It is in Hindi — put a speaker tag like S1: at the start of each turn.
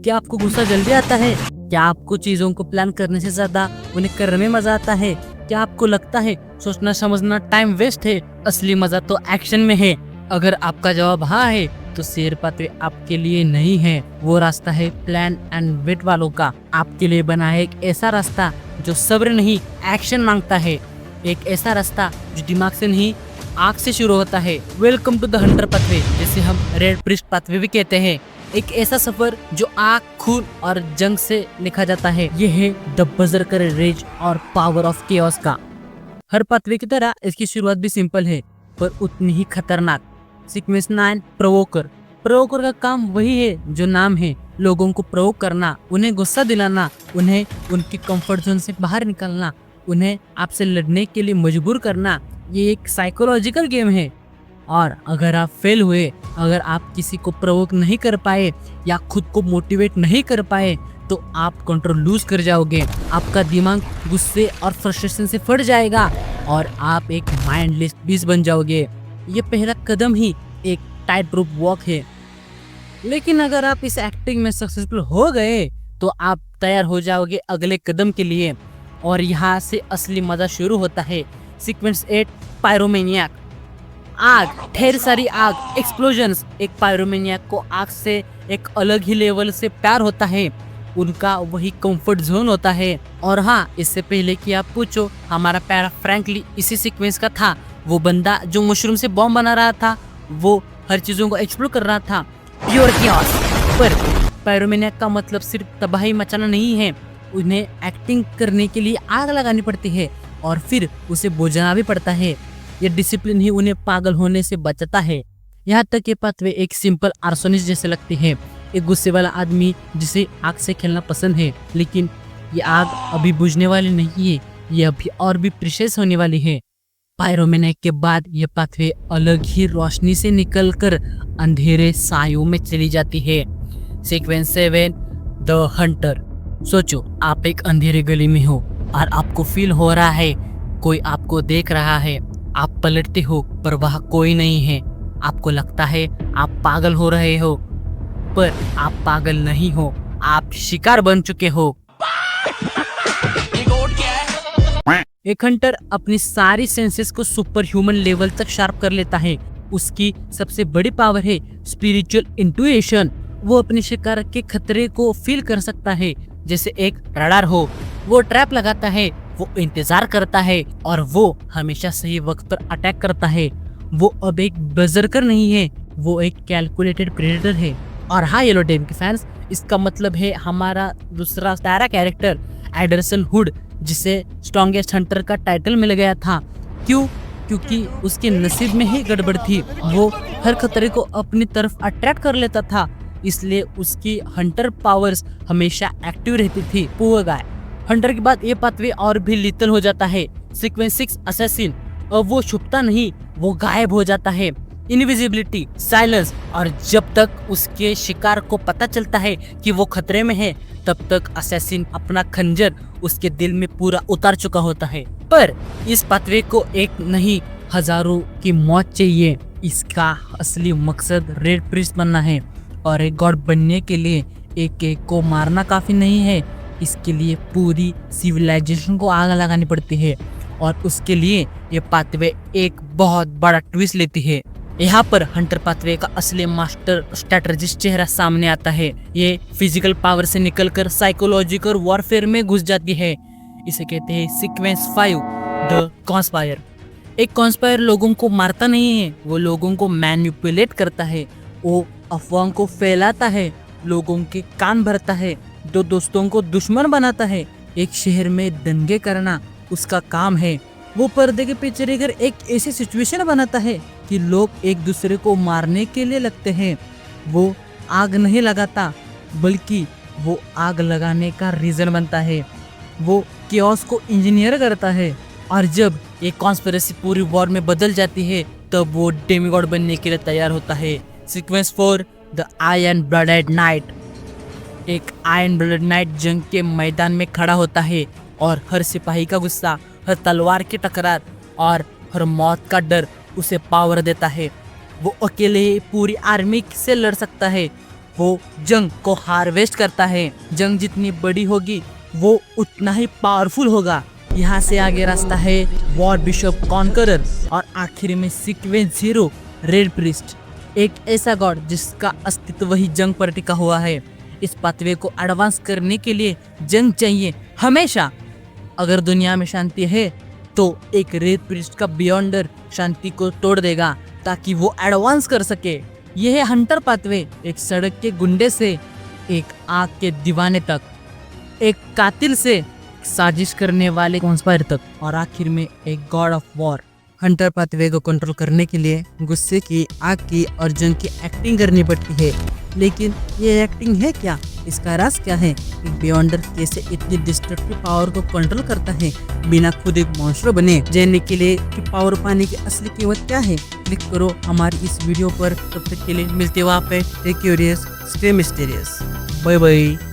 S1: क्या आपको गुस्सा जल्दी आता है? क्या आपको चीजों को प्लान करने से ज्यादा उन्हें करने में मजा आता है? क्या आपको लगता है सोचना समझना टाइम वेस्ट है? असली मजा तो एक्शन में है। अगर आपका जवाब हाँ है तो शेर पात्वे आपके लिए नहीं है। वो रास्ता है प्लान एंड वेट वालों का। आपके लिए बना है एक ऐसा रास्ता जो सब्र नहीं एक्शन मांगता है। एक ऐसा रास्ता जो दिमाग से नहीं आँख से शुरू होता है। Welcome to the hunter pathway, जिसे हम रेड प्रिस्ट पाथवे भी कहते हैं। एक ऐसा सफर जो आग, खून और जंग से लिखा जाता है। ये है द बर्सर्कर रेज और पावर ऑफ केओस का। हर पाथवे की तरह इसकी शुरुआत भी सिंपल है पर उतनी ही खतरनाक। सीक्वेंस 9 प्रोवोकर। प्रोवोकर का काम वही है जो नाम है, लोगों को प्रोवोक करना, उन्हें गुस्सा दिलाना, उन्हें उनकी कंफर्ट जोन से बाहर निकालना, उन्हें आपसे लड़ने के लिए मजबूर करना। ये एक साइकोलॉजिकल गेम है और अगर आप फेल हुए, अगर आप किसी को प्रोवोक नहीं कर पाए या खुद को मोटिवेट नहीं कर पाए तो आप कंट्रोल लूज कर जाओगे। आपका दिमाग गुस्से और फ्रस्ट्रेशन से फट जाएगा और आप एक माइंडलेस बीस्ट बन जाओगे। ये पहला कदम ही एक टाइट रोप वॉक है। लेकिन अगर आप इस एक्टिंग में सक्सेसफुल हो गए तो आप तैयार हो जाओगे अगले कदम के लिए और यहाँ से असली मजा शुरू होता है। सीक्वेंस 8 पायरोमेनियाक। आग, ढेर सारी आग, एक्सप्लोजन्स। एक पायरोमेनियाक को आग से एक अलग ही लेवल से प्यार होता है। उनका वही कंफर्ट जोन होता है। और हाँ, इससे पहले कि आप पूछो, हमारा प्यारा फ्रैंकली इसी सीक्वेंस का था। वो बंदा जो मशरूम से बॉम्ब बना रहा था, वो हर चीजों को एक्सप्लोर कर रहा था। Pure chaos. पर पायरोमेनियाक का मतलब सिर्फ तबाही मचाना नहीं है। उन्हें एक्टिंग करने के लिए आग लगानी पड़ती है और फिर उसे बुझाना भी पड़ता है। ये डिसिप्लिन ही उन्हें पागल होने से बचाता है। यहाँ तक ये पाथवे एक सिंपल आर्सोनिस्ट जैसे लगती है, एक गुस्से वाला आदमी जिसे आग से खेलना पसंद है। लेकिन ये आग अभी बुझने वाली नहीं है, ये अभी और भी प्रीशियस होने वाली है। पायरोमेनियाक के बाद ये पाथवे अलग ही रोशनी से निकलकर अंधेरे सायों में चली जाती है। Sequence 7 the Hunter. सोचो, आप एक अंधेरे गली में हो और आपको फील हो रहा है कोई आपको देख रहा है। आप पलटते हो पर वहाँ कोई नहीं है। आपको लगता है आप पागल हो रहे हो, पर आप पागल नहीं हो, आप शिकार बन चुके हो। एक हंटर अपनी सारी सेंसेस को सुपर ह्यूमन लेवल तक शार्प कर लेता है। उसकी सबसे बड़ी पावर है स्पिरिचुअल इंट्यूएशन। वो अपने शिकार के खतरे को फील कर सकता है जैसे एक रडार हो। वो ट्रैप लगाता है, वो इंतजार करता है और वो हमेशा सही वक्त पर अटैक करता है। वो अब एक बर्सर्कर नहीं है, वो एक कैलकुलेटेड प्रेडेटर है। और हाँ येलो टेम के फैंस, इसका मतलब है हमारा दूसरा तारा कैरेक्टर एंडरसन हुड, जिसे स्ट्रॉन्गेस्ट हंटर का टाइटल मिल गया था। क्यों? क्योंकि उसके नसीब में ही गड़बड़ थी। वो हर खतरे को अपनी तरफ अट्रैक्ट कर लेता था, इसलिए उसकी हंटर पावर्स हमेशा एक्टिव रहती थी। Poor guy. हंटर के बाद ये पाथवे और भी लीथल हो जाता है। Sequence 6 assassin. अब वो छुपता नहीं, वो गायब हो जाता है। इनविजिबिलिटी, साइलेंस, और जब तक उसके शिकार को पता चलता है कि वो खतरे में है, तब तक असैसिन अपना खंजर उसके दिल में पूरा उतार चुका होता है। पर इस पाथवे को एक नहीं, हजारों की मौत चाहिए। इसका असली मकसद रेड प्रिस्ट बनना है और एक गॉड बनने के लिए एक एक को मारना काफी नहीं है। इसके लिए पूरी सिविलाइजेशन को आग लगानी पड़ती है और उसके लिए ये पाथवे एक बहुत बड़ा ट्विस्ट लेती है। यहाँ पर हंटर पाथवे का असली मास्टर स्ट्रेटजिस्ट चेहरा सामने आता है। ये फिजिकल पावर से निकलकर साइकोलॉजिकल वॉरफेयर में घुस जाती है। इसे कहते हैं सीक्वेंस 5 द कॉन्स्पायर। एक कॉन्स्पायर लोगों को मारता नहीं है, वो लोगों को मैनिपुलेट करता है। वो अफवाहों को फैलाता है, लोगों के कान भरता है, दो दोस्तों को दुश्मन बनाता है। एक शहर में दंगे करना उसका काम है। वो पर्दे के पीछे रहकर एक ऐसी सिचुएशन बनाता है कि लोग एक दूसरे को मारने के लिए लगते हैं। वो आग नहीं लगाता, बल्कि वो आग लगाने का रीजन बनता है। वो केओस को इंजीनियर करता है और जब एक कॉन्स्पिरेसी पूरी वॉर में बदल जाती है, तब वो डेमिगॉड बनने के लिए तैयार होता है। Sequence 4 the iron blooded night. एक आयरन ब्लडेड नाइट जंग के मैदान में खड़ा होता है और हर सिपाही का गुस्सा, हर तलवार की टकरार और हर मौत का डर उसे पावर देता है। वो अकेले पूरी आर्मी से लड़ सकता है। वो जंग को हार्वेस्ट करता है। जंग जितनी बड़ी होगी वो उतना ही पावरफुल होगा। यहाँ से आगे रास्ता है वॉर बिशप कॉन्करर और आखिर में सीक्वेंस 0 रेड प्रीस्ट, एक ऐसा गॉड जिसका अस्तित्व ही जंग पर टिका हुआ है। इस पाथवे को एडवांस करने के लिए जंग चाहिए हमेशा। अगर दुनिया में शांति है तो एक रेड प्रीस्ट का बियॉन्डर शांति को तोड़ देगा ताकि वो एडवांस कर सके। यह है हंटर पाथवे, एक सड़क के गुंडे से एक आग के दीवाने तक, एक कातिल से साजिश करने वाले कॉन्स्पायर तक, और आखिर में एक God of war. Hunter pathway को कंट्रोल करने के लिए गुस्से की, आग की और जंग की एक्टिंग करनी पड़ती है। लेकिन ये एक्टिंग है क्या? इसका राज क्या है? एक बियॉन्डर कैसे इतनी डिस्ट्रक्टिव पावर को कंट्रोल करता है बिना खुद एक मॉन्स्टर बने? जानने के लिए कि पावर पाने की असली कीमत क्या है, क्लिक करो हमारी इस वीडियो पर। तब तक के लिए मिलते हैं वहाँ पे। Stay curious, stay mysterious. Bye bye.